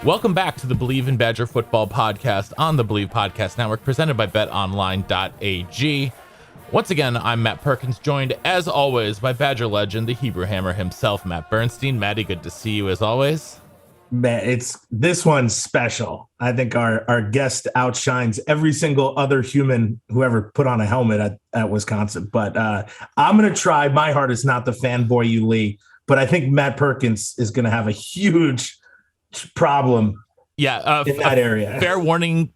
Welcome back to the Bleav in Badger Football podcast on the Bleav Podcast Network, presented by betonline.ag. Once again, I'm Matt Perkins, joined as always by Badger legend, the Hebrew Hammer himself, Matt Bernstein. Matty, good to see you as always. Man, this one's special. I think our guest outshines every single other human who ever put on a helmet at Wisconsin. But I'm going to try my hardest not to fanboy you, Lee. But I think Matt Perkins is going to have a huge problem in that area. Fair warning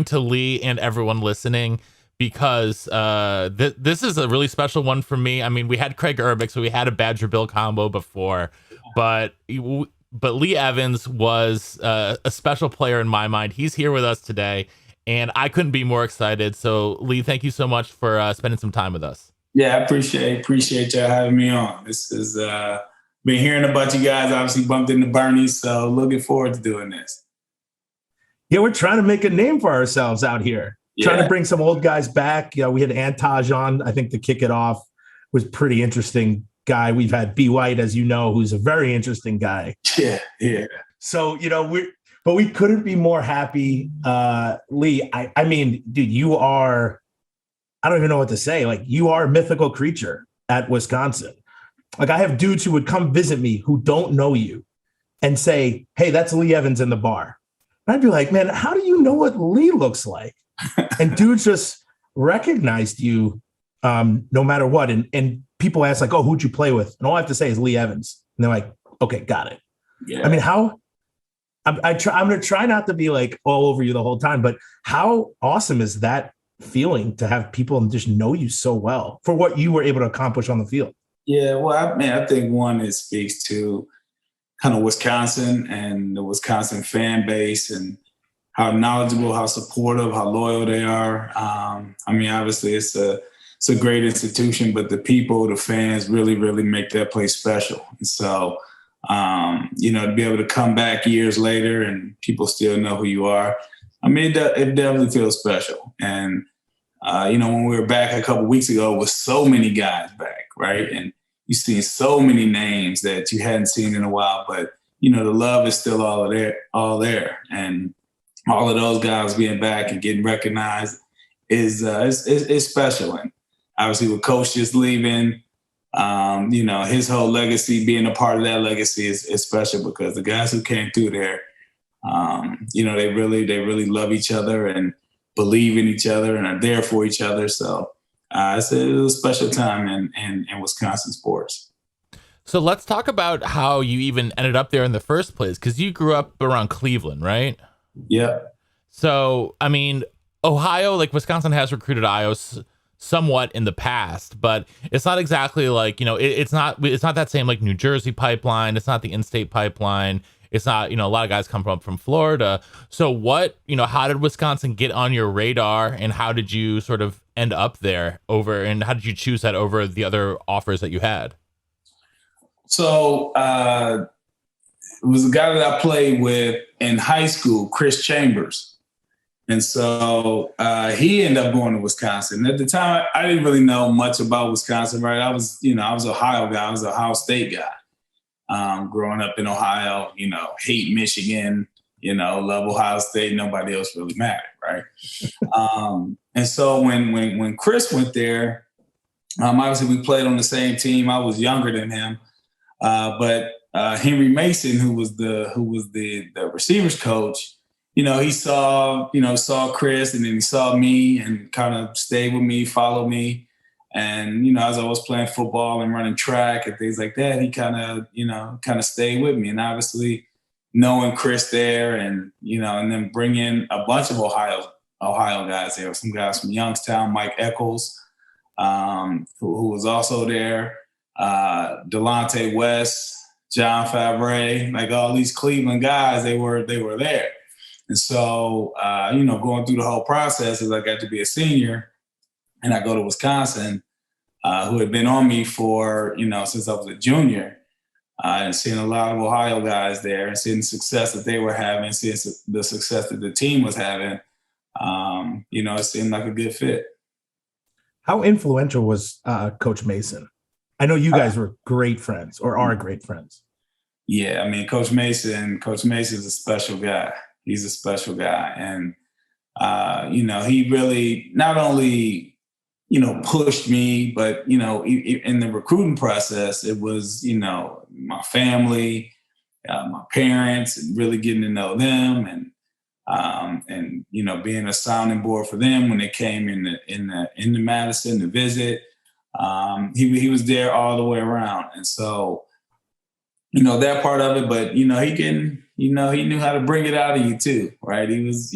to Lee and everyone listening, because this is a really special one for me. I mean, we had Craig Urbick, so we had a Badger Bill combo before, but Lee Evans was a special player in my mind. He's here with us today, and I couldn't be more excited. So, Lee, thank you so much for spending some time with us. Yeah, I appreciate y'all having me on. This is been hearing a bunch of guys, obviously bumped into Bernie, so looking forward to doing this. Yeah, we're trying to make a name for ourselves out here. Yeah. Trying to bring some old guys back. You know, we had Antaj on, I think, to kick it off. Was pretty interesting guy. We've had B. White, as you know, who's a very interesting guy. Yeah. So, you know, we couldn't be more happy. Lee, I mean, dude, you are, I don't even know what to say. Like, you are a mythical creature at Wisconsin. Like, I have dudes who would come visit me who don't know you and say, hey, that's Lee Evans in the bar. And I'd be like, man, how do you know what Lee looks like? And dudes just recognized you no matter what. And people ask, like, oh, who'd you play with? And all I have to say is Lee Evans. And they're like, okay, got it. Yeah. I mean, I'm going to try not to be like all over you the whole time, but how awesome is that feeling to have people just know you so well for what you were able to accomplish on the field? Yeah, well, I think one, it speaks to kind of Wisconsin and the Wisconsin fan base and how knowledgeable, how supportive, how loyal they are. I mean, obviously it's a great institution, but the people, the fans really, really make that place special. And so, you know, to be able to come back years later and people still know who you are, I mean, it definitely feels special. And, you know, when we were back a couple of weeks ago with so many guys back, right? And you see so many names that you hadn't seen in a while, but, you know, the love is still all there. And all of those guys being back and getting recognized is special. And obviously with Coach just leaving, you know, his whole legacy, being a part of that legacy is special, because the guys who came through there, you know, they really love each other and believe in each other and are there for each other. So it's a special time in Wisconsin sports. So let's talk about how you even ended up there in the first place, because you grew up around Cleveland, right? Yeah. So, I mean, Ohio, like Wisconsin has recruited Ohio somewhat in the past, but it's not exactly like, you know, it's not that same like New Jersey pipeline. It's not the in-state pipeline. It's not, you know, a lot of guys come from Florida. So what, you know, how did Wisconsin get on your radar, and how did you sort of end up there and how did you choose that over the other offers that you had? So it was a guy that I played with in high school, Chris Chambers. And so he ended up going to Wisconsin. At the time, I didn't really know much about Wisconsin, right? I was Ohio guy. I was an Ohio State guy. Growing up in Ohio, you know, hate Michigan, you know, love Ohio State. Nobody else really mattered, right? And so when Chris went there, obviously we played on the same team. I was younger than him, but Henry Mason, who was the receivers coach, you know, he saw Chris, and then he saw me and kind of stayed with me, followed me. And, you know, as I was playing football and running track and things like that, he kind of stayed with me. And obviously knowing Chris there and, you know, and then bringing a bunch of Ohio guys there, some guys from Youngstown, Mike Eccles, who was also there, Delonte West, John Favre, like all these Cleveland guys, they were there. And so, you know, going through the whole process as I got to be a senior and I go to Wisconsin, who had been on me for, you know, since I was a junior, and seeing a lot of Ohio guys there and seeing the success that they were having, seeing the success that the team was having, you know, it seemed like a good fit. How influential was Coach Mason? I know you guys were great friends or are great friends. Yeah, I mean, Coach Mason's a special guy. He's a special guy. And, he really not only, pushed me, but, in the recruiting process, it was, my family, my parents, and really getting to know them, and being a sounding board for them when they came into Madison to visit. He was there all the way around, and so that part of it. But he knew how to bring it out of you too, right? He was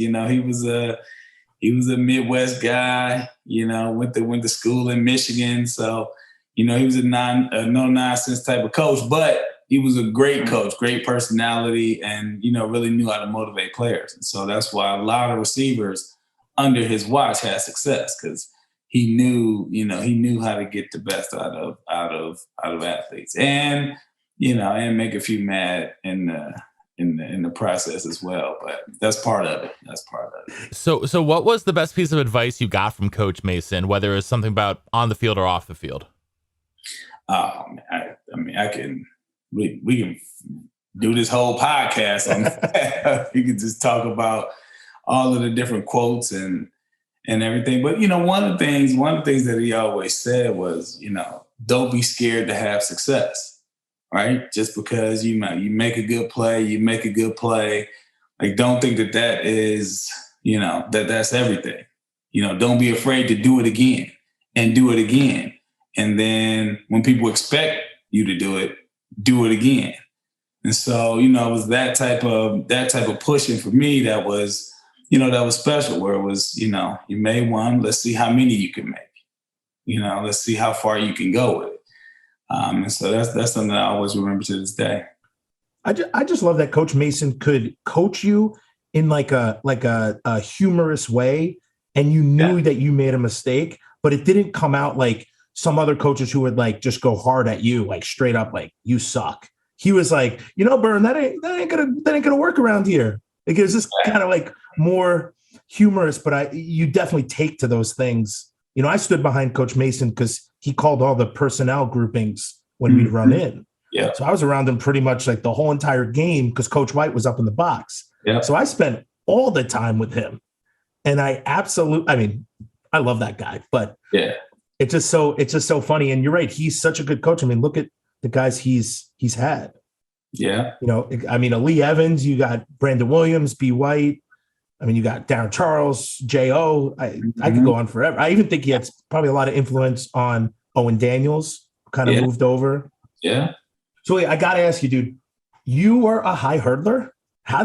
a Midwest guy. Went to school in Michigan, so he was a no nonsense type of coach, but he was a great coach, great personality, and really knew how to motivate players. And so that's why a lot of receivers under his watch had success, because he knew how to get the best out of athletes, and and make a few mad in the process as well. But that's part of it. So what was the best piece of advice you got from Coach Mason, whether it's something about on the field or off the field? We can do this whole podcast on that. We can just talk about all of the different quotes and everything. But one of the things that he always said was, don't be scared to have success, right? Just because you make a good play, like don't think that is, that's everything. Don't be afraid to do it again and do it again. And then when people expect you to do it again. And so, it was that type of pushing for me that was special, where it was, you made one, let's see how many you can make. Let's see how far you can go with it. And so that's something that I always remember to this day. I just love that Coach Mason could coach you in like a humorous way, and you knew that you made a mistake, but it didn't come out like some other coaches who would like just go hard at you, like straight up, like you suck. He was like, Bern, that ain't gonna work around here. Like, it was just kind of like more humorous, but you definitely take to those things. I stood behind Coach Mason because he called all the personnel groupings when we'd run in. Yeah. So I was around him pretty much like the whole entire game because Coach White was up in the box. Yeah. So I spent all the time with him. And I love that guy, but yeah, it's just so funny. And you're right. He's such a good coach. I mean, look at the guys he's had. Yeah. Lee Evans, you got Brandon Williams, B. White. I mean, you got Darren Charles, J.O. I could go on forever. I even think he had probably a lot of influence on Owen Daniels, kind of moved over. Yeah. So wait, I got to ask you, dude, you were a high hurdler? How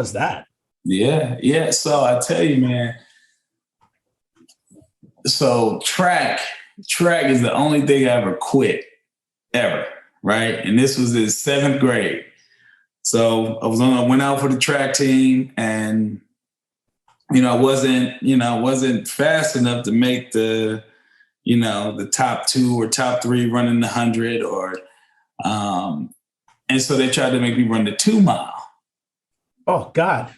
is that? Yeah. Yeah. So I tell you, man, so track is the only thing I ever quit ever. Right. And this was in 7th grade. So I went out for the track team, and, I wasn't fast enough to make the top 2 or top 3 running the 100 and so they tried to make me run the 2 mile. Oh God.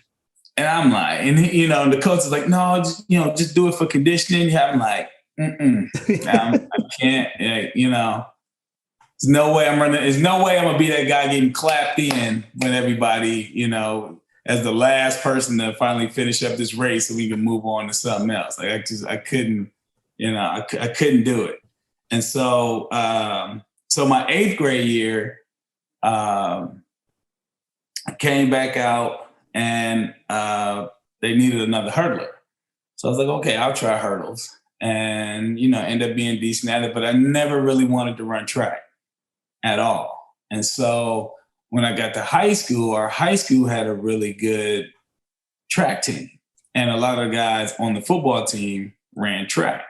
And I'm like, and the coach is like, no, just do it for conditioning. I'm like, I can't, there's no way I'm running. There's no way I'm going to be that guy getting clapped in when everybody, as the last person to finally finish up this race so we can move on to something else. Like I couldn't, I couldn't do it. And so, so my 8th grade year, I came back out and they needed another hurdler. So I was like, okay, I'll try hurdles, and, end up being decent at it, but I never really wanted to run track at all. And so when I got to high school, our high school had a really good track team, and a lot of guys on the football team ran track.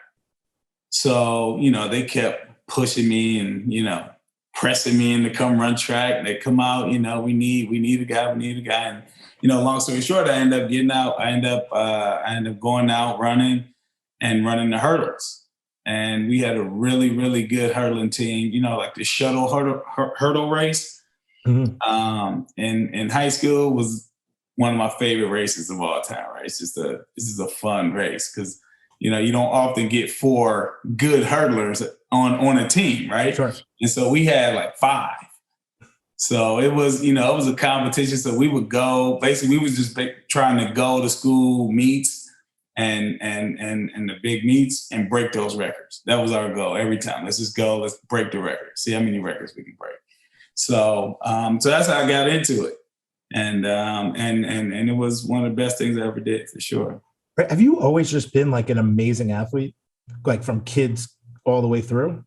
So, they kept pushing me and, pressing me in to come run track. And they come out, we need a guy. And, long story short, I end up getting out. I end up going out running the hurdles. And we had a really, really good hurdling team, like the shuttle hurdle race. Mm-hmm. In high school was one of my favorite races of all time, right? This is a fun race because, you don't often get 4 good hurdlers on a team, right? Sure. And so we had like 5. So it was, it was a competition. So we would go, basically we was just trying to go to school meets and the big meets and break those records. That was our goal every time. Let's just go, let's break the record, see how many records we can break. So so that's how I got into it. And it was one of the best things I ever did, for sure. Have you always just been like an amazing athlete, like from kids all the way through?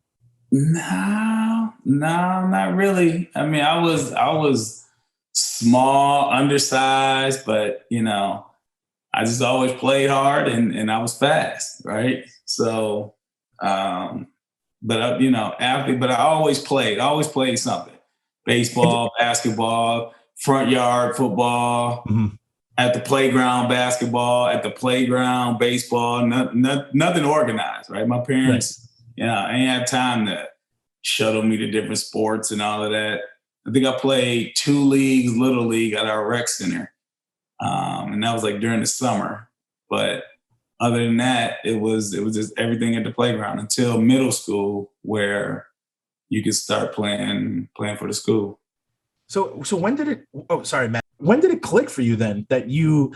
No, not really. I mean, I was small, undersized, but I just always played hard and I was fast, right? So, but athlete, but I always played something: baseball, basketball, front yard football, at the playground basketball, at the playground baseball. Nothing organized, right? My parents. Right. I ain't had time to shuttle me to different sports and all of that. I think I played 2 leagues, little league at our rec center. And that was like during the summer. But other than that, it was just everything at the playground until middle school, where you could start playing for the school. So when did it, sorry, Matt, when did it click for you then that you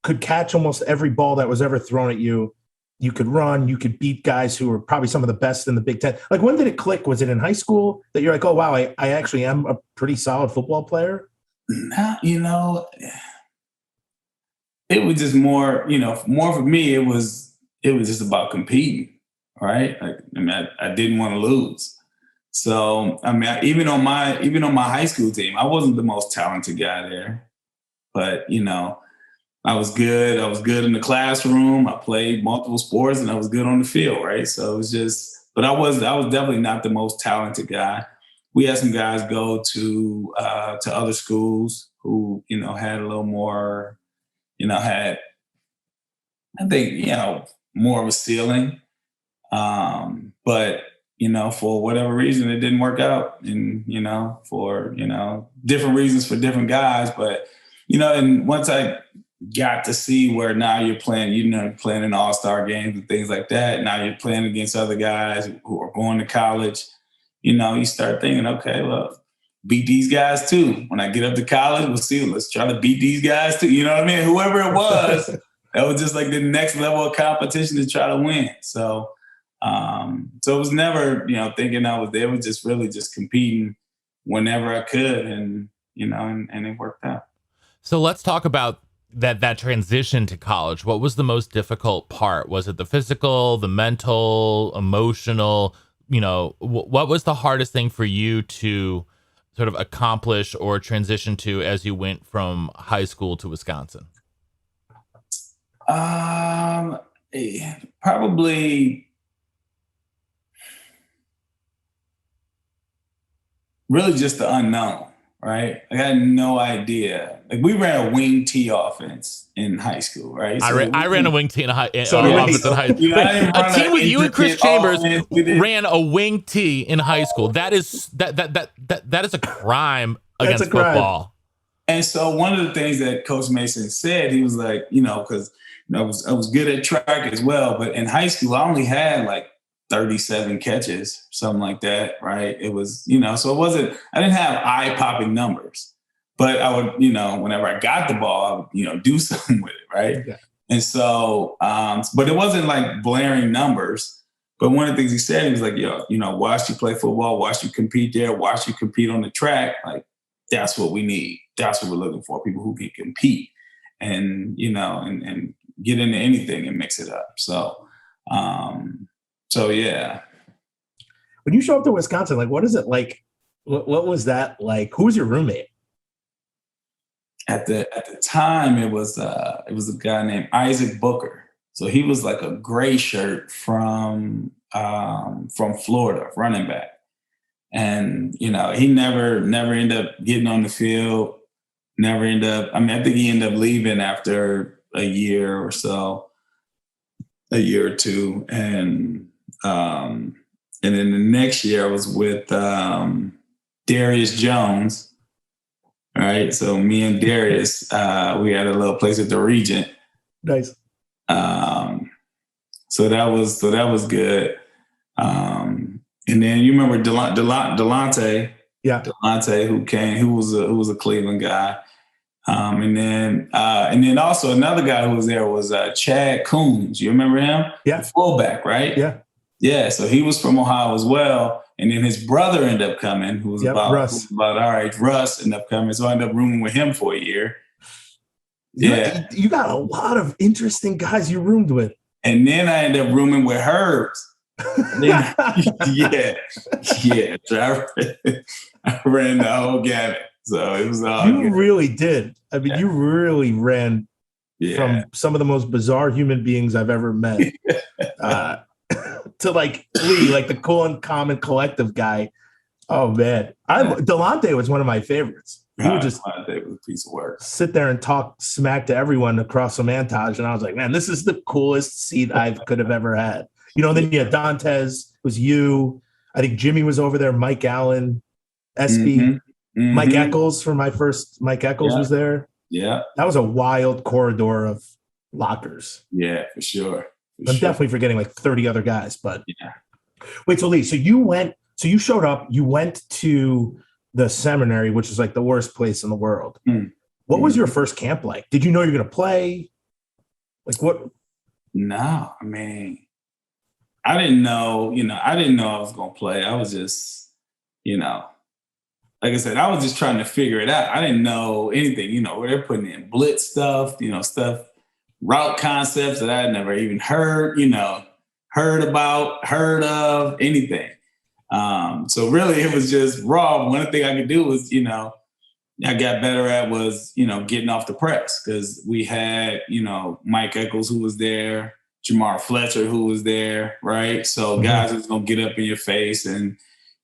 could catch almost every ball that was ever thrown at you? You could run, you could beat guys who were probably some of the best in the Big Ten. Like, when did it click? Was it in high school that you're like, oh, wow, I actually am a pretty solid football player? It was just more for me, it was just about competing, right? Like, I didn't want to lose. So, even on my high school team, I wasn't the most talented guy there, but, I was good. I was good in the classroom. I played multiple sports and I was good on the field, right? So it was just, but I was definitely not the most talented guy. We had some guys go to other schools who, had a little more, had, I think, more of a ceiling. But, for whatever reason, it didn't work out. And, for, different reasons for different guys. But, and once I got to see where now you're playing, playing in all-star games and things like that. Now you're playing against other guys who are going to college. You start thinking, okay, well, beat these guys too. When I get up to college, let's try to beat these guys too. You know what I mean? Whoever it was, that was just like the next level of competition to try to win. So, so it was never, thinking I was there. It was just really just competing whenever I could, and and it worked out. So let's talk about that transition to college. What was the most difficult part? Was it the physical, the mental, emotional? What was the hardest thing for you to sort of accomplish or transition to as you went from high school to Wisconsin? Probably really just the unknown. Right? I had no idea. Like, we ran a wing T offense in high school, right? So I ran a wing T offense in high school. A team with you and Chris Chambers ran a wing T in high school. That is a crime against football. And so one of the things that Coach Mason said, he was like, because I was good at track as well, but in high school I only had like 37 catches, something like that, right? It was, so it wasn't, I didn't have eye-popping numbers, but I would, whenever I got the ball, I would, do something with it, right? Okay. And so, but it wasn't like blaring numbers. But one of the things he said, he was like, watch you play football, watch you compete there, watch you compete on the track. Like, that's what we need. That's what we're looking for, people who can compete and, and get into anything and mix it up. So, yeah. When you show up to Wisconsin, like, what is it like? What was that like? Who was your roommate? At the time, it was a guy named Isaac Booker. So he was like a gray shirt from Florida, running back, and he never ended up getting on the field. Never ended up. I think he ended up leaving after a year or so, a year or two, and then the next year I was with Darius Jones. All right. So me and Darius, we had a little place at the Regent. Nice. So that was good. And then you remember Delonte, Yeah. Delonte, who was a Cleveland guy. And then also another guy who was there was Chad Coons. You remember him? Yeah. The fullback, right? Yeah. Yeah. So he was from Ohio as well. And then his brother ended up coming, who was Russ. about all right. Russ ended up coming. So I ended up rooming with him for a year. Yeah. You got a lot of interesting guys you roomed with. And then I ended up rooming with Herbs. Yeah. So I ran the whole gamut. So it was all You good. really did. I mean, you really ran from some of the most bizarre human beings I've ever met to like Lee, like the cool and calm and collective guy. Oh man, Delonte was one of my favorites. He would just Delonte was a piece of work. Sit there and talk smack to everyone across the montage, and I was like, man, this is the coolest seat I could have ever had. You know, then you had Dantes, was you. I think Jimmy was over there. Mike Allen, SB. Mike Eccles for my first. Mike Eccles was there. Yeah, that was a wild corridor of lockers. Yeah, for sure. I'm definitely forgetting like 30 other guys, but wait, so Lee, so you showed up. You went to the seminary, which is like the worst place in the world. What was your first camp like? Did you know you're going to play? Like what? No, I mean, I didn't know. I didn't know I was going to play. I was just, like I said, I was just trying to figure it out. I didn't know anything, where they're putting in blitz stuff, stuff, route concepts that I had never even heard of, anything. So really it was just raw. One thing I could do was, I got better at was, getting off the press because we had, Mike Eccles who was there, Jamar Fletcher who was there, right? So guys was going to get up in your face and,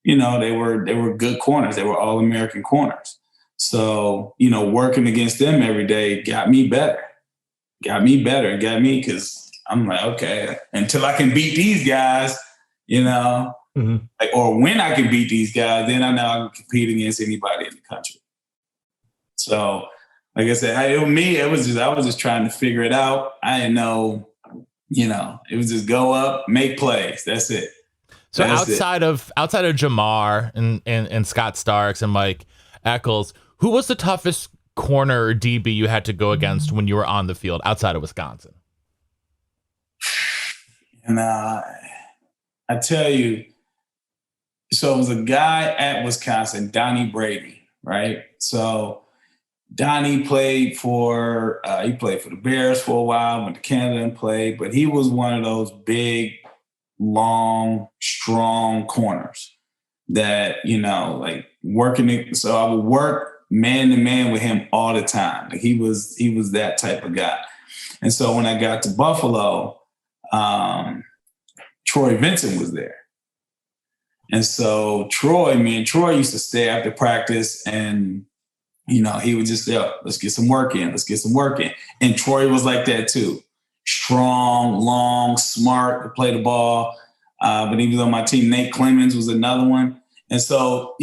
they were good corners. They were all-American corners. So, working against them every day got me better. Because I'm like, okay, until I can beat these guys, or when I can beat these guys, then I know I can compete against anybody in the country. So, like I said, I was just trying to figure it out. I didn't know, it was just go up, make plays. That's it. So outside of Jamar and Scott Starks and Mike Eccles, who was the toughest corner or DB you had to go against when you were on the field outside of Wisconsin? And I tell you, so it was a guy at Wisconsin, Donnie Brady, right? So Donnie played for the Bears for a while, went to Canada and played, but he was one of those big, long, strong corners that, like working it. So I would work man to man with him all the time. Like he was that type of guy. And so when I got to Buffalo, Troy Vincent was there. And so me and Troy used to stay after practice and, he would just say, let's get some work in. And Troy was like that too. Strong, long, smart, could play the ball. But he was on my team. Nate Clemens was another one. And so,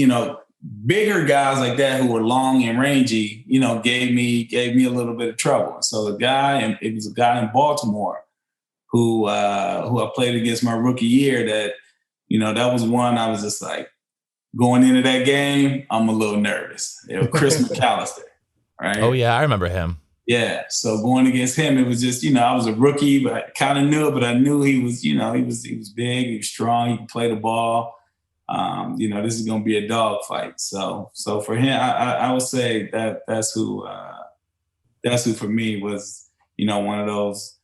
bigger guys like that who were long and rangy, gave me a little bit of trouble. So it was a guy in Baltimore who I played against my rookie year that, that was one I was just like, going into that game, I'm a little nervous. It was Chris McAllister, right? Oh, yeah, I remember him. Yeah, so going against him, it was just, I was a rookie, but I kind of knew it, but I knew he was, he was big, he was strong, he could play the ball. This is going to be a dog fight. So for him, I would say that's who for me was, one of those,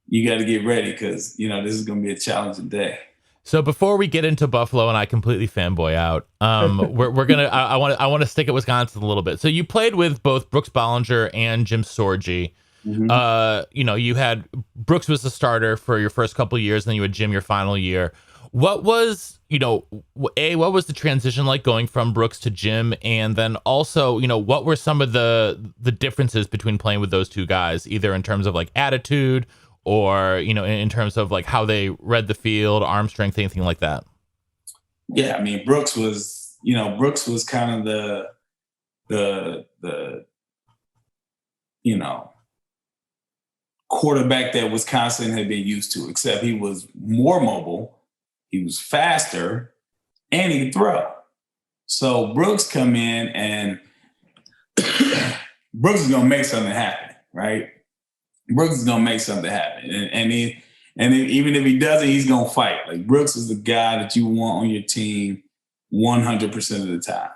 you got to get ready because, this is going to be a challenging day. So before we get into Buffalo and I completely fanboy out, we're gonna I want to stick at Wisconsin a little bit. So you played with both Brooks Bollinger and Jim Sorgi. You had Brooks was the starter for your first couple of years, and then you had Jim your final year. What was what was the transition like going from Brooks to Jim, and then also what were some of the differences between playing with those two guys, either in terms of like attitude or, in terms of like how they read the field, arm strength, anything like that? Yeah, I mean, Brooks was kind of the quarterback that Wisconsin had been used to, except he was more mobile, he was faster, and he could throw. So Brooks come in and Brooks is gonna make something happen, right? Brooks is gonna make something happen, even if he doesn't, he's gonna fight. Like Brooks is the guy that you want on your team 100% of the time,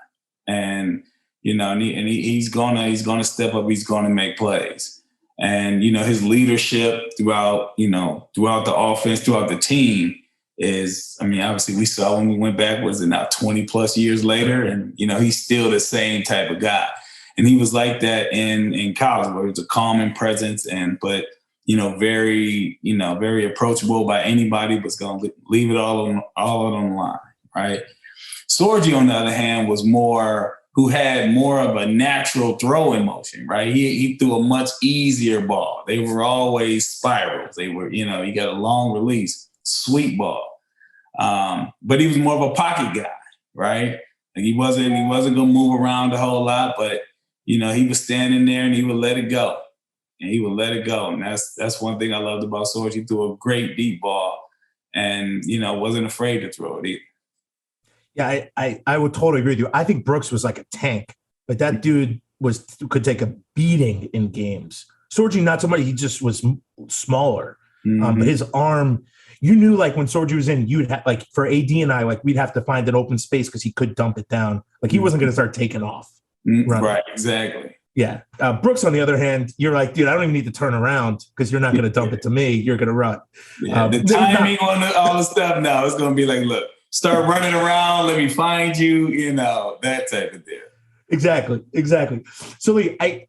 and he's gonna step up. He's gonna make plays, and his leadership throughout the offense, throughout the team is. I mean, obviously we saw when we went back. Was it now 20 plus years later, and he's still the same type of guy. And he was like that in college, where he was a calming presence, but very approachable by anybody, was going to leave it all on the line, right? Sorgi, on the other hand, who had more of a natural throwing motion, right? He threw a much easier ball. They were always spirals. They were, he got a long release, sweet ball. But he was more of a pocket guy, right? Like he wasn't going to move around a whole lot, but he was standing there and he would let it go. And that's one thing I loved about Sorge. He threw a great deep ball and, wasn't afraid to throw it either. Yeah, I would totally agree with you. I think Brooks was like a tank, but that dude could take a beating in games. Sorgi, not so much. He just was smaller. But his arm, you knew like when Sorgi was in, you'd have like for AD and I, like we'd have to find an open space because he could dump it down. Like he wasn't going to start taking off. Right, exactly. Yeah. Brooks, on the other hand, you're like, dude, I don't even need to turn around because you're not going to dump it to me. You're going to run. Yeah, the timing on all the stuff now, it's going to be like, look, start running around. Let me find you, that type of deal. Exactly. So Lee, I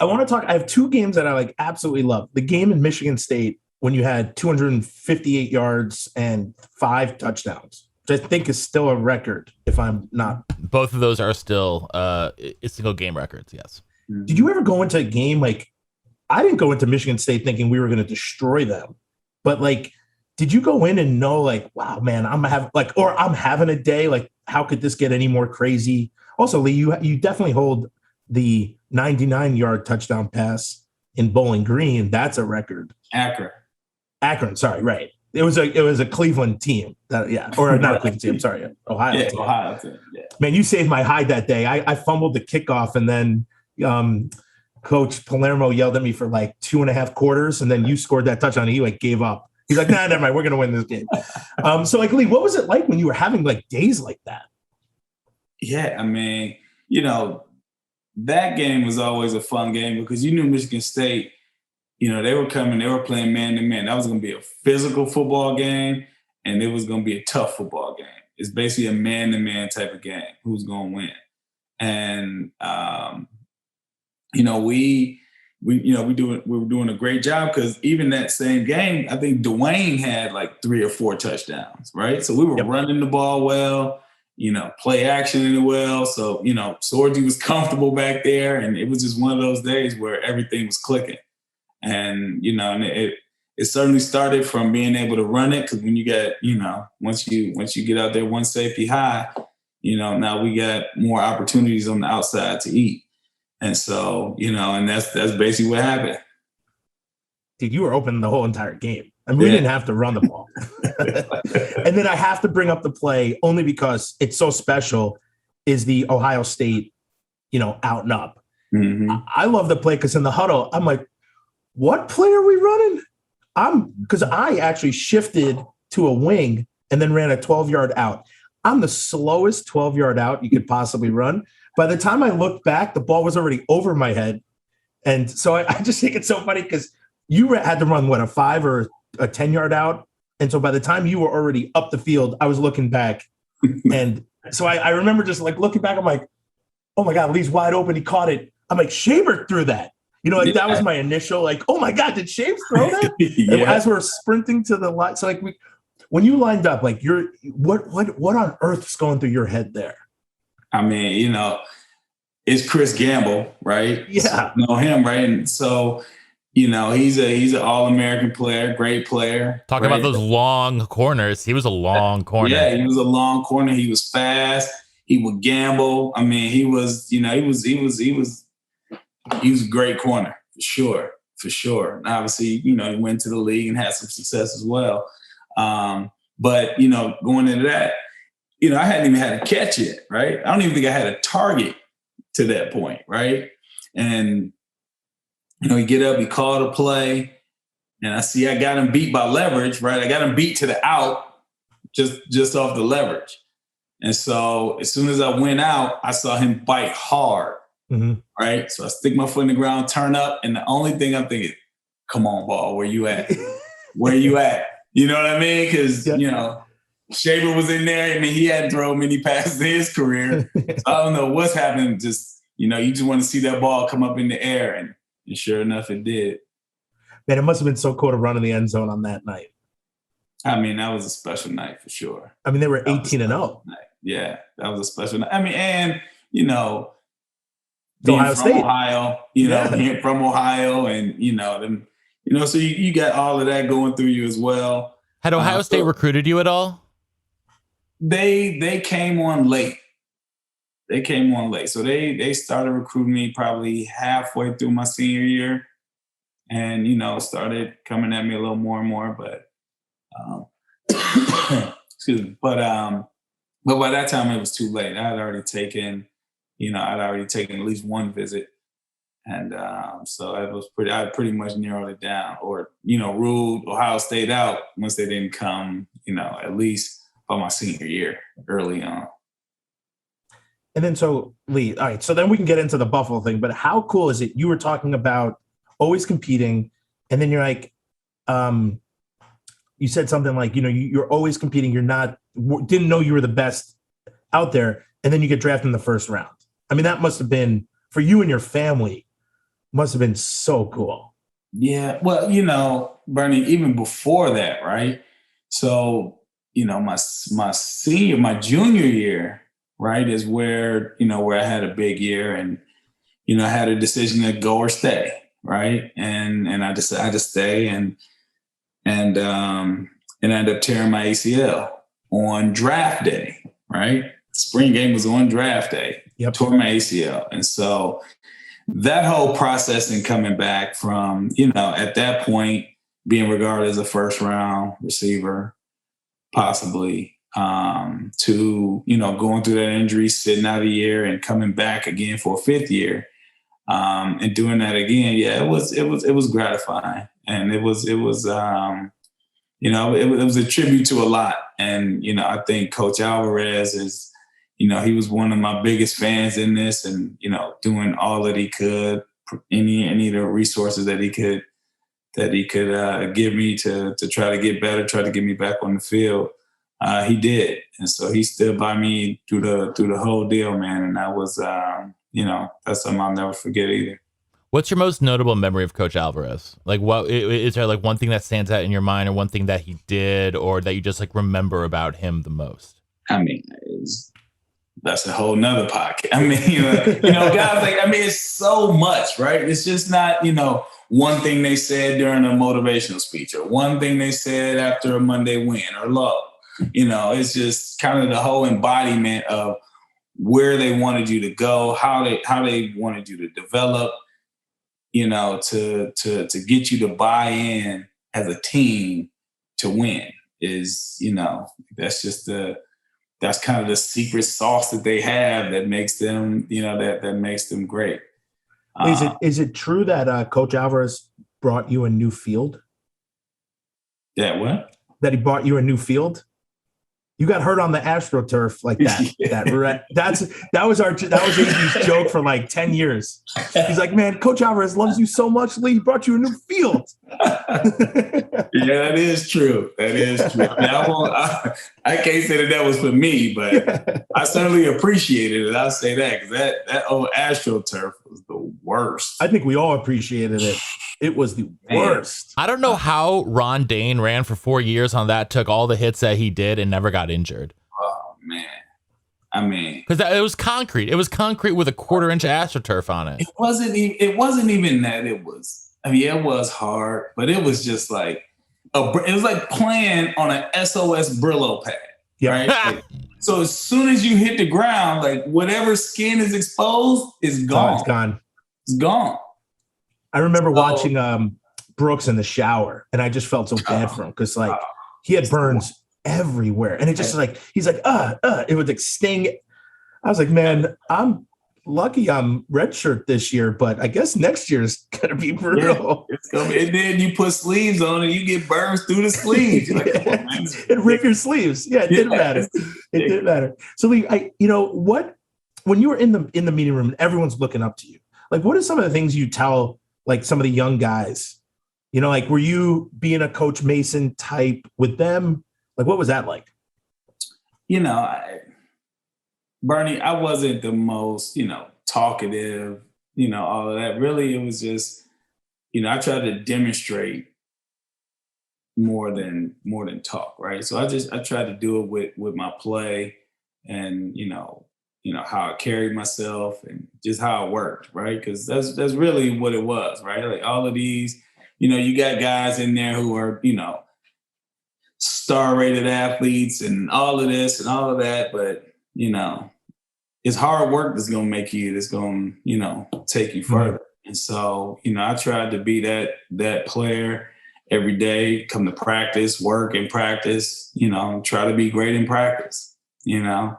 want to talk. I have two games that I like absolutely love. The game in Michigan State when you had 258 yards and 5 touchdowns, which I think is still a record, if I'm not. Both of those are still single game records, yes. Did you ever go into a game like I didn't go into Michigan State thinking we were going to destroy them, but like, did you go in and know like, wow, man, I'm having a day. Like, how could this get any more crazy? Also, Lee, you definitely hold the 99-yard touchdown pass in Bowling Green. That's a record. Akron, sorry, right. It was a Cleveland team. Or not a Cleveland team. I'm sorry, Ohio. Yeah, team. Ohio team. Yeah. Man, you saved my hide that day. I fumbled the kickoff, and then Coach Palermo yelled at me for like 2.5 quarters, and then you scored that touchdown. And he like gave up. He's like, nah, never mind. We're gonna win this game. So like, Lee, what was it like when you were having like days like that? Yeah, I mean, that game was always a fun game because you knew Michigan State. They were playing man-to-man. That was going to be a physical football game, and it was going to be a tough football game. It's basically a man-to-man type of game. Who's going to win? And, we were doing a great job because even that same game, I think Dwayne had like 3 or 4 touchdowns, right? So we were running the ball well, play action in it well. So, Sorgi was comfortable back there, and it was just one of those days where everything was clicking. And, it certainly started from being able to run it because when you get, once you get out there one safety high, now we got more opportunities on the outside to eat. And so, and that's basically what happened. Dude, you were open the whole entire game. I mean, we didn't have to run the ball. And then I have to bring up the play only because it's so special is the Ohio State, out and up. Mm-hmm. I love the play because in the huddle, I'm like, what play are we running? Because I actually shifted to a wing and then ran a 12-yard out. I'm the slowest 12-yard out you could possibly run. By the time I looked back, the ball was already over my head. And so I just think it's so funny because you had to run, a 5 or a 10-yard out? And so by the time you were already up the field, I was looking back. And so I remember just like looking back, I'm like, oh my God, Lee's wide open. He caught it. I'm like, Shaver threw that. That was my initial, like, oh my God, did Shaves throw that? As we're sprinting to the line. So like when you lined up, like what on earth is going through your head there? I mean, it's Chris Gamble, right? Yeah. So, you know him, right? And so, he's an All-American player, great player. Talking about those long corners. He was a long corner. Yeah, he was a long corner. He was fast. He would gamble. I mean, he was a great corner for sure. And obviously, he went to the league and had some success as well. But, going into that, I hadn't even had a catch yet, right? I don't even think I had a target to that point, right? And, he get up, he called a play, and I see I got him beat by leverage, right? I got him beat to the out just off the leverage. And so as soon as I went out, I saw him bite hard, right? So I stick my foot in the ground, turn up, and the only thing I'm thinking, come on, ball, where you at? Where you at? You know what I mean? Because, Shaver was in there. I mean, he hadn't thrown many passes in his career. So I don't know what's happening. Just, you just want to see that ball come up in the air. And sure enough, it did. Man, it must have been so cool to run in the end zone on that night. I mean, that was a special night for sure. I mean, they were 18-0. Yeah, that was a special night. I mean, and, Ohio State. Ohio, being from Ohio and, so you got all of that going through you as well. Had Ohio State recruited you at all? They came on late. So they started recruiting me probably halfway through my senior year, and started coming at me a little more and more. But excuse me. But by that time it was too late. I had already taken at least one visit, and so I pretty much narrowed it down, or ruled Ohio State out once they didn't come. At least by my senior year, early on. And then so Lee, all right, so then we can get into the Buffalo thing, but how cool is it? You were talking about always competing, and then you're like, you said something like, you're always competing. Didn't know you were the best out there. And then you get drafted in the first round. I mean, that must've been for you and your family must've been so cool. Yeah. Well, Bernie, even before that, right? So, my junior year, right, is where I had a big year, and, I had a decision to go or stay. Right. And I decided to stay and I ended up tearing my ACL on draft day. Right. Spring game was on draft day. Yep. Tore my ACL. And so that whole process and coming back from, at that point being regarded as a first round receiver, possibly, to, going through that injury, sitting out a year and coming back again for a fifth year. And doing that again, yeah, it was gratifying, and it was a tribute to a lot. And I think Coach Alvarez is, he was one of my biggest fans in this, and doing all that he could, any of the resources that he could give me to try to get better, try to get me back on the field. He did, and so he stood by me through the whole deal, man. And that was. That's something I'll never forget either. What's your most notable memory of Coach Alvarez? Like, what is there, like one thing that stands out in your mind, or one thing that he did, or that you just like remember about him the most? I mean, that's a whole nother podcast. I mean, guys, like, I mean, it's so much, right? It's just not, one thing they said during a motivational speech, or one thing they said after a Monday win or low. It's just kind of the whole embodiment of where they wanted you to go, how they wanted you to develop, to get you to buy in as a team to win is, that's kind of the secret sauce that they have that makes them, that makes them great. Is it true that Coach Alvarez brought you a new field? Yeah, what? That he bought you a new field? You got hurt on the AstroTurf like that. Yeah. That was AB's joke for like 10 years. He's like, man, Coach Alvarez loves you so much, Lee. He brought you a new field. Yeah, that is true. That is true. I can't say that was for me, but I certainly appreciated it. I'll say that, because that old AstroTurf was the worst. I think we all appreciated it. It was the worst. I don't know how Ron Dane ran for 4 years on that, took all the hits that he did, and never got injured. Oh, man. I mean, because it was concrete. It was concrete with a 1/4-inch AstroTurf on it. It wasn't even that. It was hard, but it was just like it was like playing on an SOS Brillo pad. Yeah. Right? So as soon as you hit the ground, like whatever skin is exposed is gone. Oh, it's gone. It's gone. I remember watching Brooks in the shower, and I just felt so bad for him, because like he had burns everywhere. And it just like, he's like, it would like sting. I was like, man, I'm lucky I'm redshirt this year, but I guess next year is going to be brutal. Yeah, it's gonna be, and then you put sleeves on and you get burns through the sleeves. You're like, come on, man. And rip your sleeves. Yeah, it didn't matter. It didn't matter. So Lee, when you were in the meeting room and everyone's looking up to you, like, what are some of the things you tell like some of the young guys? Like, were you being a Coach Mason type with them? Like, what was that like? Bernie, I wasn't the most, talkative, all of that. Really, it was just, I tried to demonstrate more than talk, right? So I tried to do it with my play and, how I carried myself and just how it worked, right? Because that's really what it was, right? Like all of these, you got guys in there who are, star-rated athletes and all of this and all of that, but it's hard work that's going to make you, that's going to, take you further. Mm-hmm. And so, I tried to be that player every day, come to practice, work and practice, try to be great in practice, and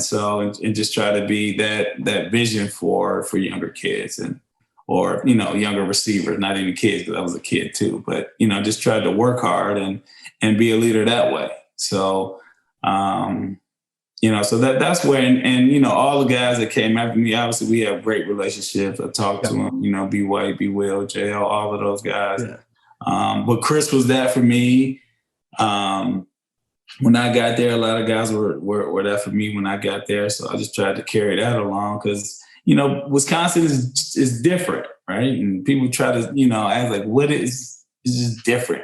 so, and just try to be that vision for younger kids or younger receivers, not even kids, because I was a kid too, but, just tried to work hard and be a leader that way. So, so that's where, and all the guys that came after me, obviously we have great relationships. I talked to them, B. White, B. Will, JL, all of those guys. Yeah. But Chris was that for me. When I got there, a lot of guys were that for me when I got there. So I just tried to carry that along because, Wisconsin is different, right? And people try to, ask like, what is just different?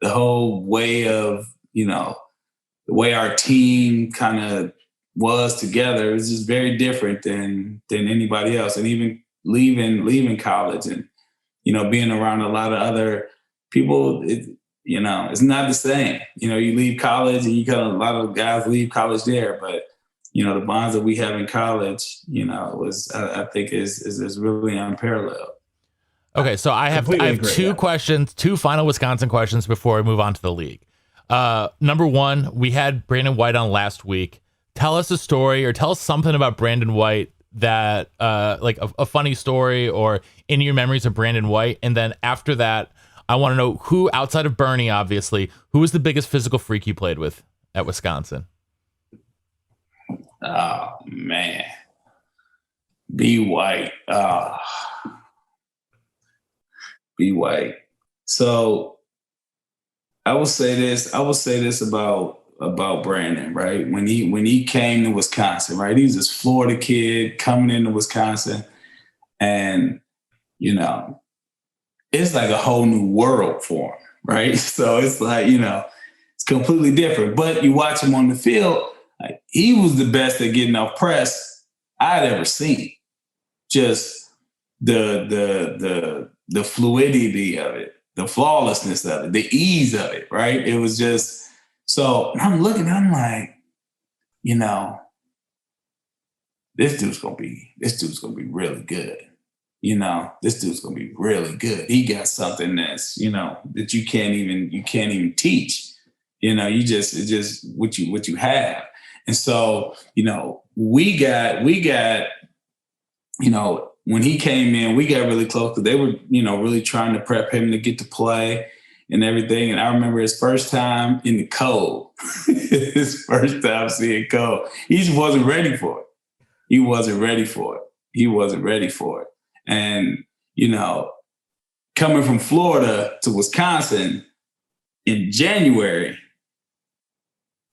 The whole way of, the way our team kind of was together is just very different than anybody else. And even leaving college and, being around a lot of other people, it's not the same. You leave college and a lot of guys leave college there, but, the bonds that we have in college, I think is really unparalleled. Okay. So I have two questions, two final Wisconsin questions before we move on to the league. Number one, we had Brandon White on last week. Tell us a story or tell us something about Brandon White that, like a funny story or in your memories of Brandon White. And then after that, I want to know who, outside of Bernie, obviously, who was the biggest physical freak you played with at Wisconsin? Oh, man. B. White. B. White. So I will say this about Brandon, right? When he came to Wisconsin, right? He's this Florida kid coming into Wisconsin, and it's like a whole new world for him, right? So it's like it's completely different. But you watch him on the field, like, he was the best at getting off press I'd ever seen. Just the fluidity of it, the flawlessness of it, the ease of it, right? It was just, so I'm looking, I'm like, this dude's gonna be really good. This dude's gonna be really good. He got something that's, that you can't even teach. It's just what you have. And so, we got, when he came in, we got really close because they were, really trying to prep him to get to play and everything. And I remember his first time in the cold, his first time seeing cold. He just wasn't ready for it. He wasn't ready for it. And, coming from Florida to Wisconsin in January,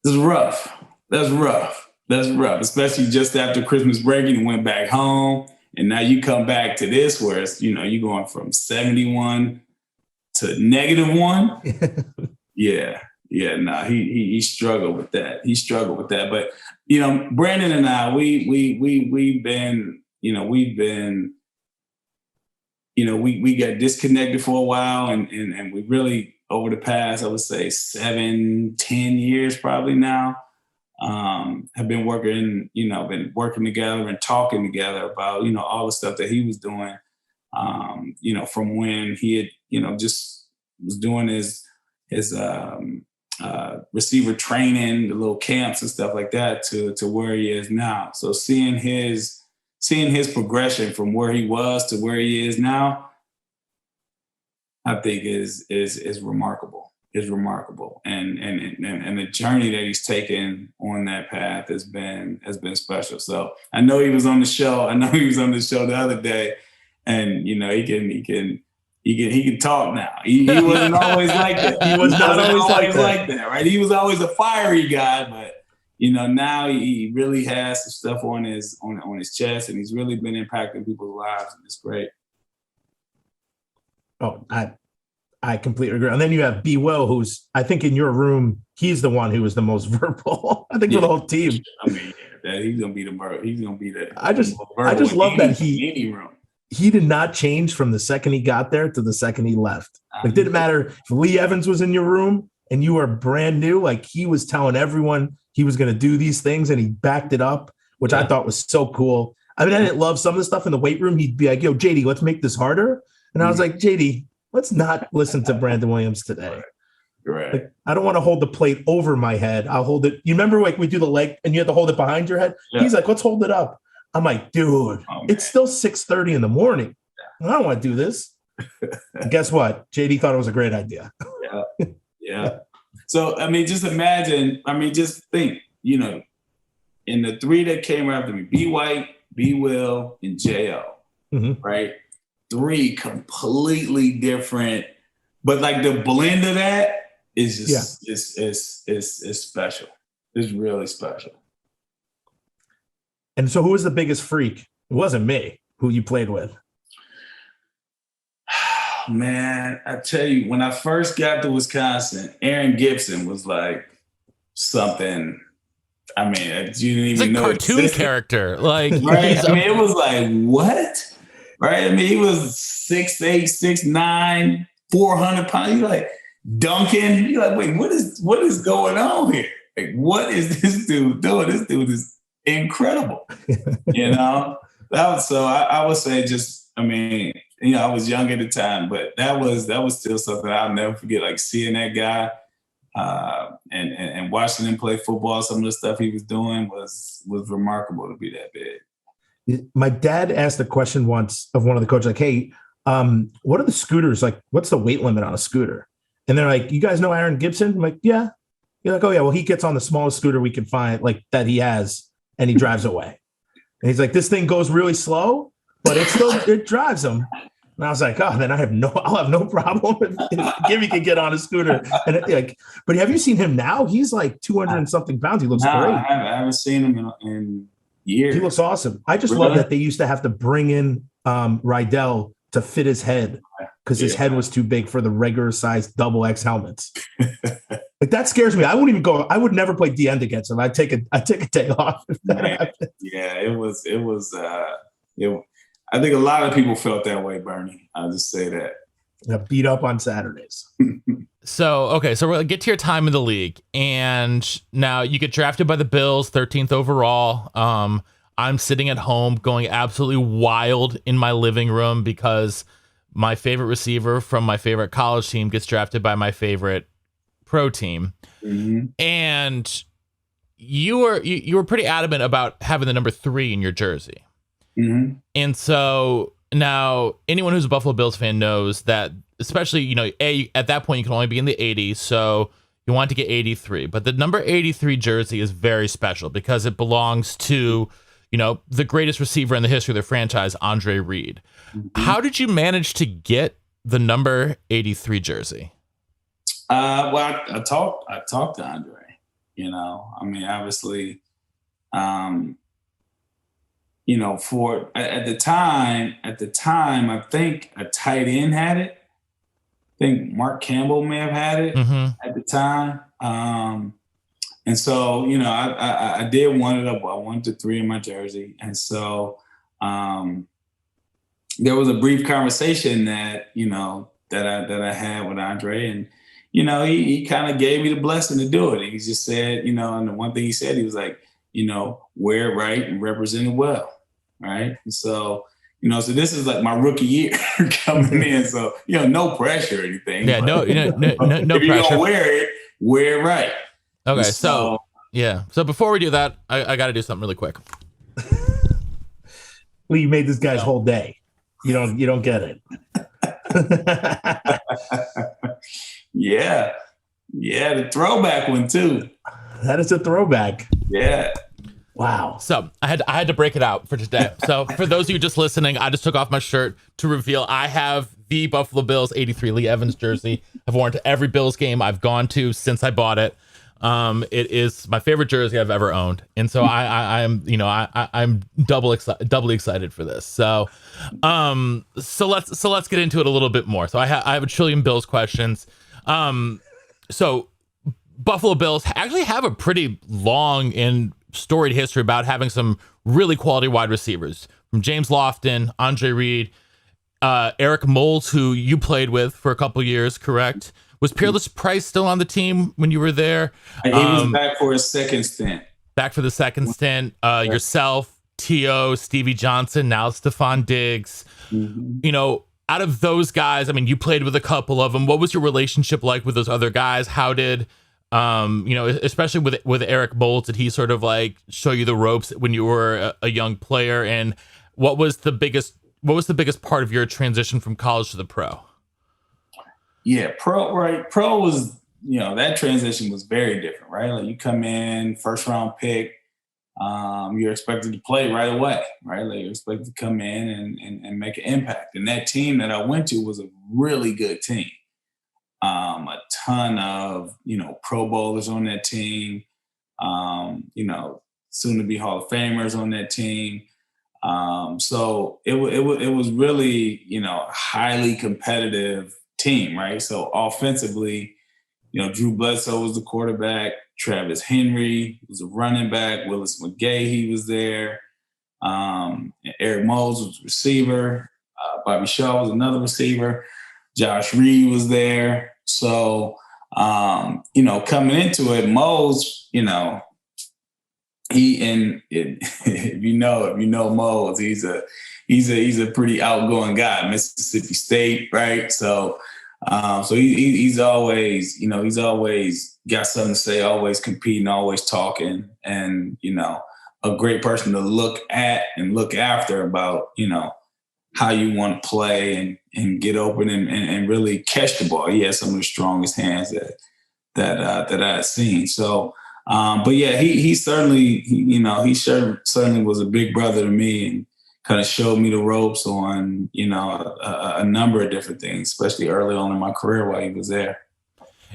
this is rough. That's rough, especially just after Christmas break and you went back home. And now you come back to this where it's, you're going from 71 to -1. Yeah. No, he struggled with that. But, Brandon and I, we've been, we got disconnected for a while and we really, over the past, I would say 7-10 years probably now, have been working together and talking together about, all the stuff that he was doing, from when he had, just was doing his receiver training, the little camps and stuff like that to where he is now. So seeing his progression from where he was to where he is now, I think is remarkable. Is remarkable, and the journey that he's taken on that path has been special. So I know he was on the show. The other day, and he can talk now. He wasn't always like that. He was not always like that, right? He was always a fiery guy, but now he really has some stuff on his chest, and he's really been impacting people's lives, and it's great. Oh, I completely agree. And then you have B. Will, who's, I think in your room, he's the one who was the most verbal, I think, for the whole team. I mean, he's going to be the I just love that he did not change from the second he got there to the second he left. It didn't matter if Lee Evans was in your room and you were brand new, like he was telling everyone he was going to do these things and he backed it up, which I thought was so cool. I mean, I didn't love some of the stuff in the weight room. He'd be like, yo, JD, let's make this harder. And I was like, JD, let's not listen to Brandon Williams today. Right. Like, I don't want to hold the plate over my head. I'll hold it. You remember like we do the leg and you have to hold it behind your head? Yeah. He's like, let's hold it up. I'm like, dude, it's still 6:30 in the morning. I don't want to do this. Guess what? JD thought it was a great idea. Yeah. So, I mean, just imagine, just think, in the three that came after me, B. White, B. Will, and J.O., right? Three completely different, but like the blend of that is just is special. It's really special. And so who was the biggest freak? It wasn't me, who you played with. Man, I tell you, when I first got to Wisconsin, Aaron Gibson was like something. I mean, you didn't even know. It's a cartoon character. Like, right? I mean, it was like, what? Right? I mean, he was 6'8", 6'9", 400 pounds. You're like, dunking. You're like, wait, what is going on here? Like, what is this dude doing? This dude is incredible. So I would say I was young at the time, but that was still something I'll never forget. Like seeing that guy and watching him play football, some of the stuff he was doing was remarkable to be that big. My dad asked a question once of one of the coaches, like, hey, what are the scooters? Like, what's the weight limit on a scooter? And they're like, you guys know Aaron Gibson? I'm like, yeah. You're like, oh, yeah, well, he gets on the smallest scooter we can find, like, that he has, and he drives away. And he's like, this thing goes really slow, but it drives him. And I was like, oh, then I'll have no problem if Gibby can get on a scooter. And but have you seen him now? He's like 200 and something pounds. He looks great. I haven't seen him in years. He looks awesome. I just love that they used to have to bring in Rydell to fit his head because his head was too big for the regular size XX helmets. Like that scares me. I wouldn't even go. I would never play D end against him. I'd take a day off if that happened. Yeah, it was. I think a lot of people felt that way, Bernie. I'll just say that. Beat up on Saturdays. So we'll get to your time in the league. And now you get drafted by the Bills, 13th overall. I'm sitting at home going absolutely wild in my living room because my favorite receiver from my favorite college team gets drafted by my favorite pro team. Mm-hmm. And you were pretty adamant about having the number 3 in your jersey. Mm-hmm. And so now anyone who's a Buffalo Bills fan knows that, especially, at that point you can only be in the 80s. So you want to get 83, but the number 83 jersey is very special because it belongs to, the greatest receiver in the history of the franchise, Andre Reed. Mm-hmm. How did you manage to get the number 83 jersey? Well, I talked to Andre, obviously, for at the time, I think a tight end had it. I think Mark Campbell may have had it at the time. And so, I did want it up. I wanted 3 in my jersey. And so there was a brief conversation that I had with Andre, and, he kind of gave me the blessing to do it. He just said, and the one thing he said, he was like, wear it right and represent it well. Right. And so, so this is like my rookie year coming in. So, no pressure or anything. Yeah, no if pressure. You're gonna wear it, wear it right. Okay, so yeah. So before we do that, I got to do something really quick. Well, you made this guy's whole day. You don't get it. Yeah, the throwback one too. That is a throwback. Yeah. Wow. So I had to break it out for today. So for those of you just listening, I just took off my shirt to reveal I have the Buffalo Bills 83 Lee Evans jersey. I've worn it to every Bills game I've gone to since I bought it. It is my favorite jersey I've ever owned, and so I'm doubly excited for this. So let's get into it a little bit more. So I have a trillion Bills questions. So Buffalo Bills actually have a pretty long and storied history about having some really quality wide receivers, from James Lofton, Andre Reed, Eric Moles, who you played with for a couple years, correct? Was Peerless Price still on the team when you were there? He was back for his second stint. Back for the second stint. Yourself, T.O., Stevie Johnson, now Stephon Diggs. Mm-hmm. Out of those guys, I mean, you played with a couple of them. What was your relationship like with those other guys? How did, especially with Eric Moles, did he sort of like show you the ropes when you were a young player? And what was the biggest part of your transition from college to the pro? Yeah, pro was, that transition was very different, right? Like you come in, first round pick, you're expected to play right away, right? Like you're expected to come in and make an impact. And that team that I went to was a really good team. A ton of, Pro Bowlers on that team, soon to be Hall of Famers on that team. So it was really, highly competitive team, right? So offensively, Drew Bledsoe was the quarterback, Travis Henry was a running back, Willis McGahee was there, Eric Moles was a receiver, Bobby Shaw was another receiver, Josh Reed was there. So, coming into it, Moles, if you know Moles, he's a pretty outgoing guy, Mississippi State, right? So he's always, he's always got something to say, always competing, always talking, and a great person to look at and look after about how you want to play and get open and really catch the ball. He has some of the strongest hands that I've seen. So. But yeah, he certainly was a big brother to me and kind of showed me the ropes on, a number of different things, especially early on in my career while he was there.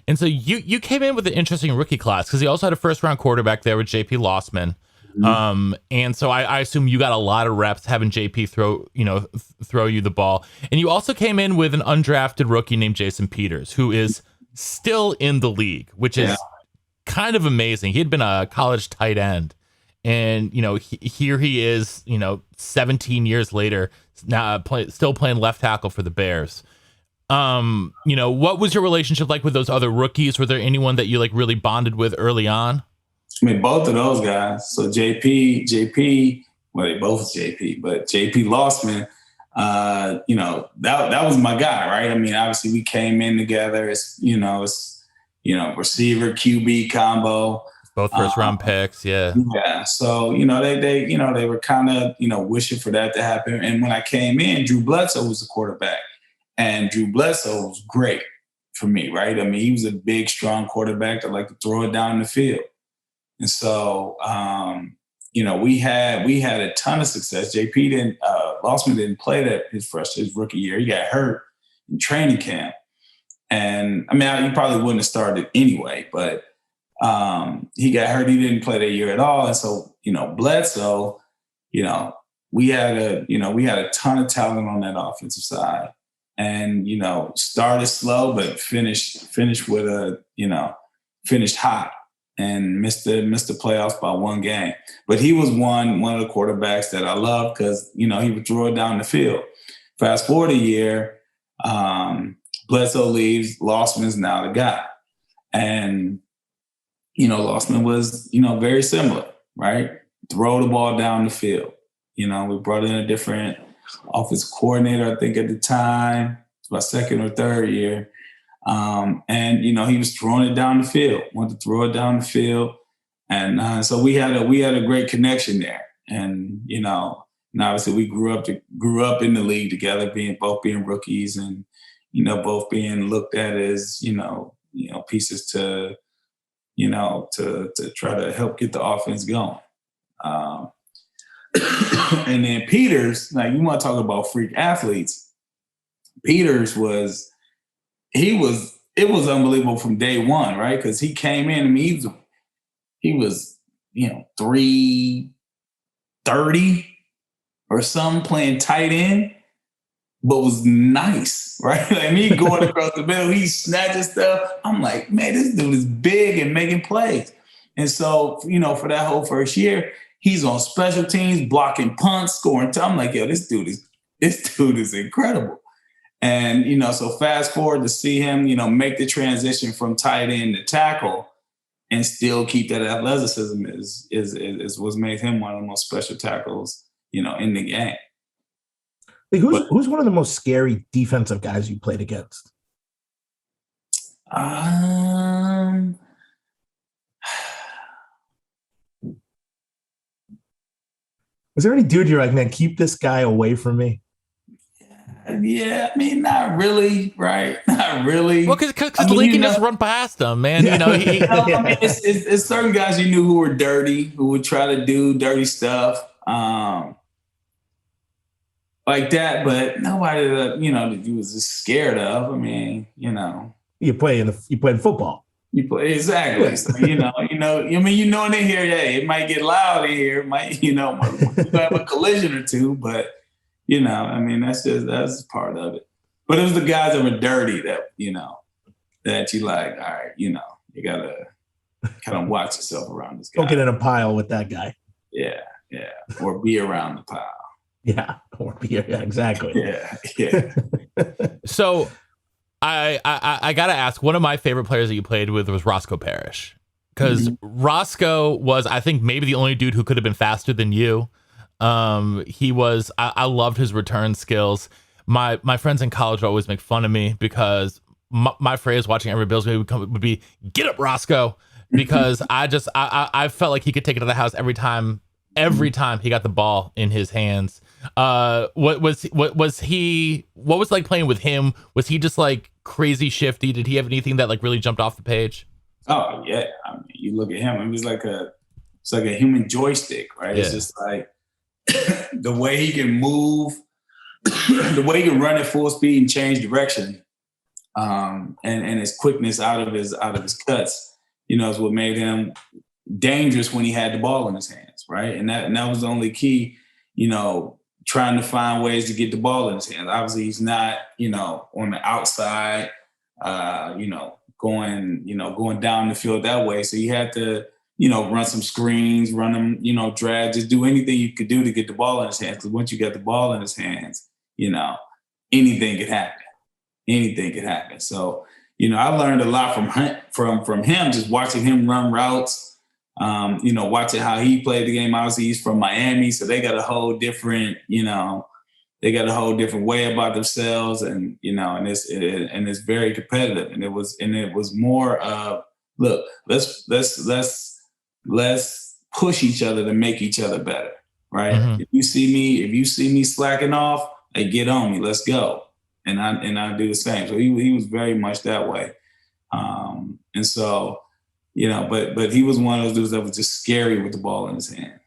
And so you came in with an interesting rookie class because he also had a first round quarterback there with JP Lossman. Mm-hmm. And so I assume you got a lot of reps having JP throw you the ball. And you also came in with an undrafted rookie named Jason Peters, who is still in the league, which is kind of amazing. He had been a college tight end, and here he is 17 years later now still playing left tackle for the Bears. What was your relationship like with those other rookies? Were there anyone that you like really bonded with early on? I mean, both of those guys. So JP, well, they both JP, but JP Lossman, that was my guy, right? I mean, obviously we came in together. It's receiver QB combo. Both first round picks, yeah. Yeah. So, they were kind of, wishing for that to happen. And when I came in, Drew Bledsoe was the quarterback. And Drew Bledsoe was great for me, right? I mean, he was a big, strong quarterback that liked to throw it down the field. And so, we had a ton of success. Lossman didn't play that his rookie year. He got hurt in training camp. And I mean, he probably wouldn't have started anyway, but he got hurt. He didn't play that year at all. And so, Bledsoe, we had a ton of talent on that offensive side, and started slow but finished with finished hot and missed the playoffs by one game. But he was one of the quarterbacks that I loved because he would throw it down the field. Fast forward a year. Bledsoe leaves, Lossman's now the guy. And, Lossman was, very similar, right? Throw the ball down the field. We brought in a different offensive coordinator, I think, at the time. It was my second or third year. And, he was throwing it down the field, wanted to throw it down the field. And so we had a great connection there. And, and obviously we grew up in the league together, both being rookies and, both being looked at as, pieces to try to help get the offense going. And then Peters, like, you want to talk about freak athletes. Peters it was unbelievable from day one, right? Because he came in, I mean, he was 330 or something, playing tight end, but was nice, right? Like me going across the middle, he snatching stuff. I'm like, man, this dude is big and making plays. And so, for that whole first year, he's on special teams, blocking punts, scoring. I'm like, yo, this dude is incredible. And, so fast forward to see him, make the transition from tight end to tackle and still keep that athleticism is what made him one of the most special tackles, in the game. Like, who's one of the most scary defensive guys you played against? Was there any dude you're like, man, keep this guy away from me? Yeah, I mean, not really, right? Not really. Well, because Lee can just run past him, man. I mean, it's certain guys you knew who were dirty, who would try to do dirty stuff, like that. But nobody that that you was just scared of. I mean, you play in football. You play exactly. So, I mean, in here, hey, it might get loud in here. It might, you have a collision or two, but. I mean, that's part of it. But it was the guys that were dirty that you like, all right, you gotta kind of watch yourself around this guy. Don't get in a pile with that guy. Yeah. Or be around the pile. Yeah, exactly. Yeah. So I gotta ask, one of my favorite players that you played with was Roscoe Parrish. Because Roscoe was, I think, maybe the only dude who could have been faster than you. He was, I loved his return skills. My friends in college would always make fun of me because my phrase watching every Bills game would be, get up, Roscoe, because I felt like he could take it to the house every time he got the ball in his hands. What was like playing with him? Was he just like crazy shifty? Did he have anything that like really jumped off the page? Oh yeah. I mean, you look at him, it's like a human joystick, right? Yeah. It's just like, the way he can move, the way he can run at full speed and change direction, and his quickness out of his cuts, is what made him dangerous when he had the ball in his hands, right? And that was the only key, trying to find ways to get the ball in his hands. Obviously, he's not, on the outside, going down the field that way. So you had to, run some screens, run them, drag, just do anything you could do to get the ball in his hands. Because once you get the ball in his hands, anything could happen. Anything could happen. So, I learned a lot from him, just watching him run routes, watching how he played the game. Obviously, he's from Miami, so they got a whole different, way about themselves, and it's very competitive. And it was more of, look, let's push each other to make each other better, right? Mm-hmm. If you see me slacking off, hey, get on me, let's go. And I do the same. So he was very much that way. And so, but he was one of those dudes that was just scary with the ball in his hand.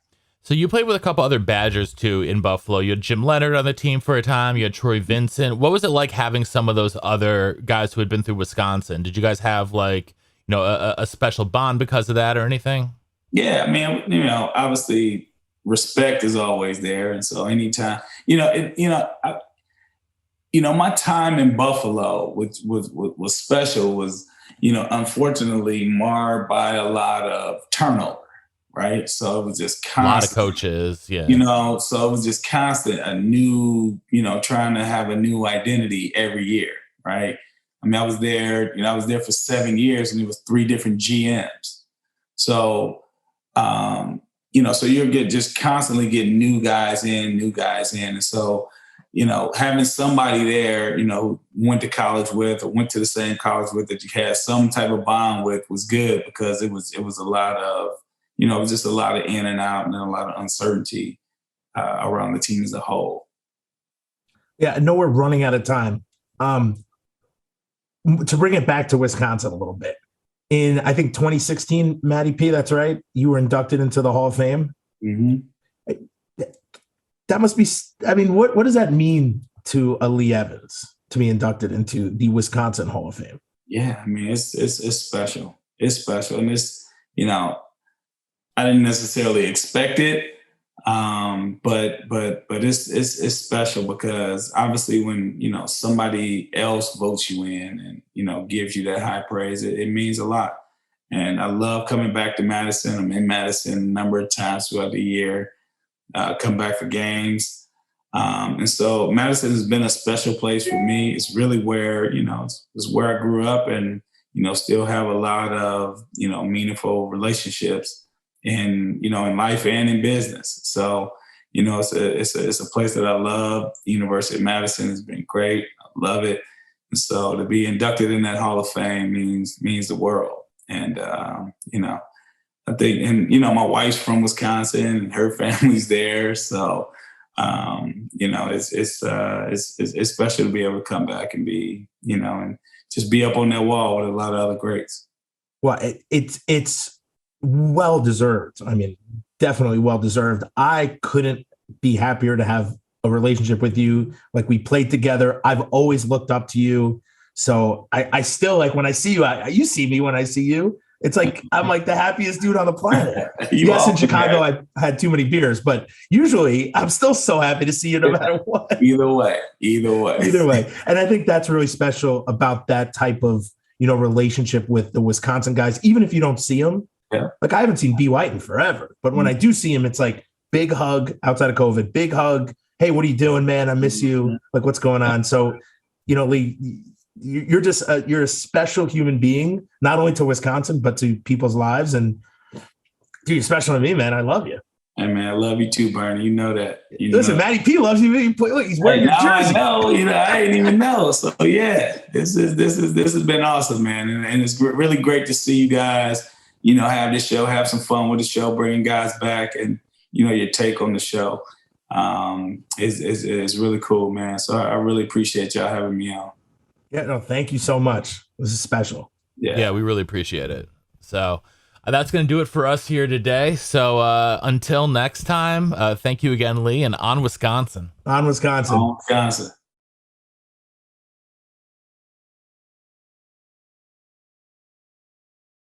So you played with a couple other Badgers too in Buffalo. You had Jim Leonard on the team for a time. You had Troy Vincent. What was it like having some of those other guys who had been through Wisconsin? Did you guys have like, a special bond because of that or anything? Yeah, I mean, obviously respect is always there. And so anytime, my time in Buffalo, which was special, was, unfortunately marred by a lot of turnover, right? So it was just constant. A lot of coaches, yeah. So it was just constant, a new, trying to have a new identity every year, right? I mean, I was there for 7 years and it was 3 different GMs. So, so you're just constantly getting new guys in. And so, having somebody there, who went to college with or went to the same college with that you had some type of bond with was good, because it was a lot of, it was just a lot of in and out and a lot of uncertainty around the team as a whole. Yeah, I know we're running out of time. To bring it back to Wisconsin a little bit, in I think 2016, Matty P, that's right, you were inducted into the Hall of Fame. Mm-hmm. That must be, I mean, what does that mean to a Lee Evans to be inducted into the Wisconsin Hall of Fame? Yeah, I mean, it's special. It's special. And it's, I didn't necessarily expect it. But it's special, because obviously when, somebody else votes you in and, gives you that high praise, it means a lot. And I love coming back to Madison. I'm in Madison a number of times throughout the year. Come back for games. And so Madison has been a special place for me. It's really where, it's where I grew up, and, still have a lot of, meaningful relationships in life and in business. So, it's a place that I love. The University of Madison has been great. I love it. And so to be inducted in that Hall of Fame means the world. And, I think, and, my wife's from Wisconsin and her family's there. So, it's special to be able to come back and be, and just be up on that wall with a lot of other greats. Well, it's well-deserved. I mean, definitely well-deserved. I couldn't be happier to have a relationship with you. Like, we played together. I've always looked up to you. So I still, like, when I see you, you see me when I see you. It's like, I'm like the happiest dude on the planet. Yes, in Chicago, I had too many beers, but usually I'm still so happy to see you no matter what. Either way. And I think that's really special about that type of, relationship with the Wisconsin guys, even if you don't see them. Yeah. Like, I haven't seen B. White in forever, but when I do see him, it's like big hug outside of COVID, big hug. Hey, what are you doing, man? I miss you. Like, what's going on? So, Lee, you're just you're a special human being, not only to Wisconsin, but to people's lives. And dude, you're special to me, man. I love you. Hey, man, I love you too, Bernie. You know that. Listen, Matty P loves you. Look, he's wearing your jersey. I know. I didn't even know. So yeah, this has been awesome, man. And it's really great to see you guys, have this show, have some fun with the show, bringing guys back, and your take on the show is really cool, man. So I really appreciate y'all having me on. Yeah, no, thank you so much. This is special. Yeah, we really appreciate it. So that's going to do it for us here today. So until next time, thank you again, Lee, and on Wisconsin. On Wisconsin. On Wisconsin.